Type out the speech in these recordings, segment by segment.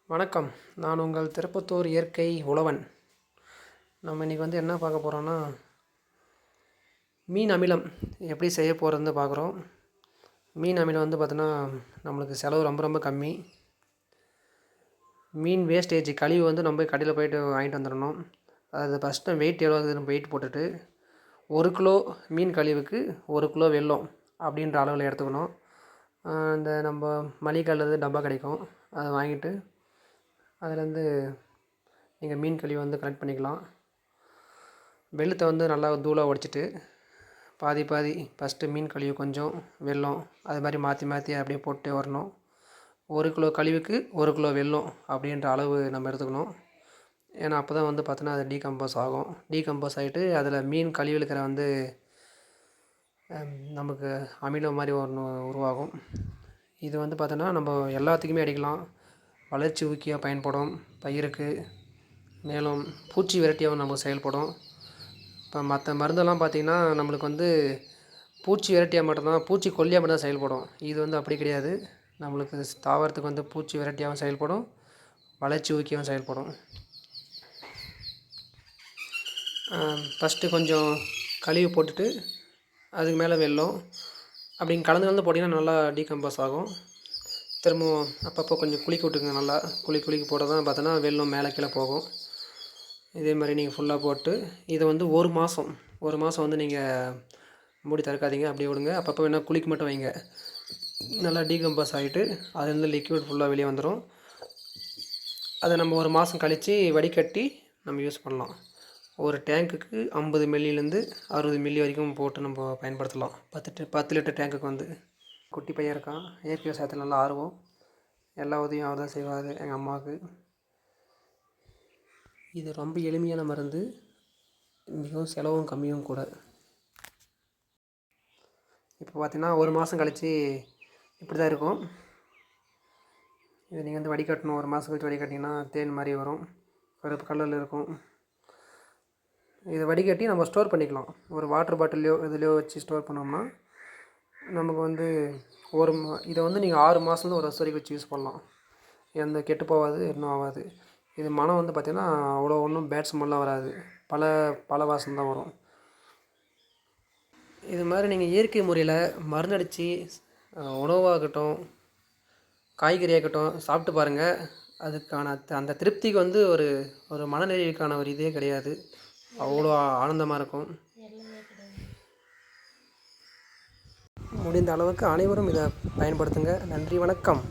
வணக்கம். நான் உங்கள் திருப்பத்தூர் இயற்கை உழவன். நம்ம இன்றைக்கி என்ன பார்க்க போகிறோன்னா, மீன் அமிலம் எப்படி செய்ய போகிறதுன்னு பார்க்குறோம். மீன் அமிலம் பார்த்தோன்னா நம்மளுக்கு செலவு ரொம்ப ரொம்ப கம்மி. மீன் வேஸ்டேஜ் கழிவு நம்ம கடையில் போய்ட்டு வாங்கிட்டு வந்துடணும். அது ஃபஸ்ட்டு வெயிட் எவ்வளோ நம்ம வெயிட் போட்டுட்டு 1 கிலோ மீன் கழிவுக்கு 1 கிலோ வெல்லம் அப்படின்ற அளவில் எடுத்துக்கணும். இந்த நம்ம மளிகை அல்லது டப்பா கிடைக்கும், அதை வாங்கிட்டு அதுலேருந்து நீங்கள் மீன் கழிவு கலெக்ட் பண்ணிக்கலாம். வெல்லத்தை நல்லா தூளாக உடைச்சிட்டு பாதி ஃபஸ்ட்டு மீன் கழிவு கொஞ்சம் வெல்லம் அது மாதிரி மாற்றி மாற்றி அப்படியே போட்டே வரணும். 1 கிலோ கழிவுக்கு 1 கிலோ வெல்லம் அப்படின்ற அளவு நம்ம எடுத்துக்கணும். ஏன்னா அப்போ தான் பார்த்தோன்னா அது டீகம்போஸ் ஆகும். டீகம்போஸ் ஆகிட்டு அதில் மீன் கழிவு இருக்கிற நமக்கு அமிலம் மாதிரி ஒன்று உருவாகும். இது பார்த்தோன்னா நம்ம எல்லாத்துக்குமே அடிக்கலாம். வளர்ச்சி ஊக்கியாக பயன்படும் பயிருக்கு. மேலும் பூச்சி விரட்டியாகவும் நமக்கு செயல்படும். இப்போ மற்ற மருந்தெல்லாம் பார்த்திங்கன்னா நம்மளுக்கு பூச்சி விரட்டியாக மட்டும்தான், பூச்சி கொல்லியாக மட்டும்தான் செயல்படும். இது அப்படி கிடையாது. நம்மளுக்கு தாவரத்துக்கு பூச்சி விரட்டியாகவும் செயல்படும், வளர்ச்சி ஊக்கியாகவும் செயல்படும். ஃபஸ்ட்டு கொஞ்சம் கழுவி போட்டுட்டு அதுக்கு மேலே வெல்லம் அப்படிங்க கலந்து போட்டிங்கன்னா நல்லா டீகம்போஸ் ஆகும். திரும்பவும் அப்பப்போ கொஞ்சம் குளிக்க விட்டுக்குங்க. நல்லா குளிக்க போட தான் பார்த்தோன்னா வெல்லம் மேலே கீழே போகும். இதே மாதிரி நீங்கள் ஃபுல்லாக போட்டு இதை 1 மாதம் நீங்கள் மூடி திறக்காதீங்க, அப்படியே விடுங்க. அப்பப்போ வேணால் குளிக்க மட்டும் வைங்க. நல்லா டீகம்போஸ் ஆகிட்டு அதுலேருந்து லிக்விட் ஃபுல்லாக வெளியே வந்துடும். அதை நம்ம 1 மாதம் கழித்து வடிகட்டி நம்ம யூஸ் பண்ணலாம். ஒரு டேங்க்குக்கு 50 மில்லிலேருந்து 60 மில்லி வரைக்கும் போட்டு நம்ம பயன்படுத்தலாம். 10 லிட்டர் டேங்க்குக்கு குட்டி பையன் இருக்கான். இயற்கை விவசாயத்தில் நல்லா ஆர்வம். எல்லா உதவியும் அவர் தான் செய்வார் எங்கள் அம்மாவுக்கு. இது ரொம்ப எளிமையான மருந்து, மிகவும் செலவும் கம்மியும் கூட. இப்போ பார்த்தீங்கன்னா 1 மாதம் கழித்து இப்படி தான் இருக்கும். இதை நீங்கள் வடிகட்டணும். 1 மாதம் கழித்து வடிகட்டிங்கன்னா தேன் மாதிரி வரும், கருப்பு கலரில் இருக்கும். இதை வடிகட்டி நம்ம ஸ்டோர் பண்ணிக்கலாம். ஒரு வாட்டர் பாட்டிலையோ இதுலையோ வச்சு ஸ்டோர் பண்ணோம்னா நமக்கு இதை நீங்கள் 6 மாதத்துலேருந்து 1 வருஷம் வரைக்கும் வச்சு யூஸ் பண்ணலாம். எந்த கெட்டு போகாது, இன்னும் ஆகாது. இது மனம் பார்த்திங்கன்னா அவ்வளோ ஒன்றும் பேட் ஸ்மெல்லாம் வராது, பல வாசம் தான் வரும். இது மாதிரி நீங்கள் இயற்கை முறையில் மருந்தடித்து உணவாகட்டும் காய்கறியாகட்டும் சாப்பிட்டு பாருங்கள். அதுக்கான அந்த திருப்திக்கு ஒரு மனநிறைவுக்கான ஒரு இதே கிடையாது. அவ்வளோ ஆனந்தமாக இருக்கும். முடிந்த அளவுக்கு அனைவரும் இதை பயன்படுத்துங்க. நன்றி, வணக்கம்.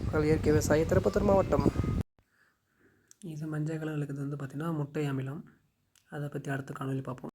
உங்கள் இயற்கை விவசாயி, திருப்பத்தூர் மாவட்டம். இது மஞ்சள் கலரில் இருக்கிறது பார்த்திங்கன்னா முட்டை அமிலம். அதை பற்றி அடுத்த காணொலியில் பார்ப்போம்.